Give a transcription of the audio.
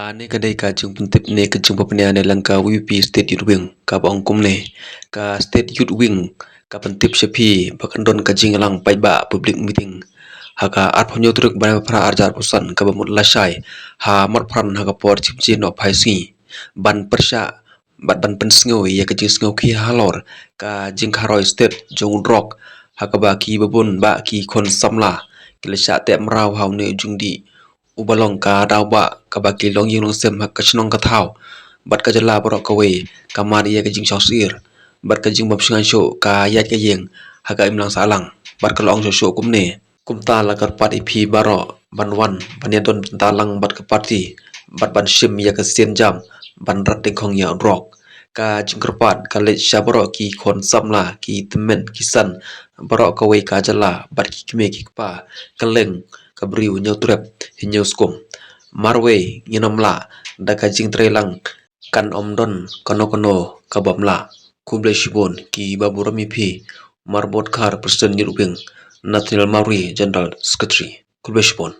Ne kadai ka chung puntip ne ka chung papne ane langka WP State Youth Wing ka ba ongkum ne ka State Youth Wing ka pentip shepi bakandon ka jing lang pai ba public meeting haka arphonyo truk ba phra arjar pusan ka ba mut lashai ha mat pran haka por chipji no phaisi ban persha ban pensngo ya ka jing sngo khi halor ka jing kharoi state jong drok haka ba ki babun ba ki khon samla kilsha te mraw haw ne jungdi ubalong ka dawa ka baki long yung long sem hak kachnong ka thau bat ka jala borok ka we ka mari ya ka jing sosir bat ka jing bab singan sho ka yat ka yeng haka imlang salang bat ka long sho kumne kumta la kar pat ipi baro banwan banyadon talang bat ka parti bat ban shim ya ka sen jam ban rat ding khong ya drok ka jing kerpat ka le shaboro ki khon samla ki temen kisan borok ka we ka jala bat ki kme ki pa ka leng ka briu nyau trep hinyau skum marwe nginomla daka jing trelang kan omdon kono kono kabamla kuble shibon ki baburami phi marbot khar president niruping national maori general secretary kuble shibon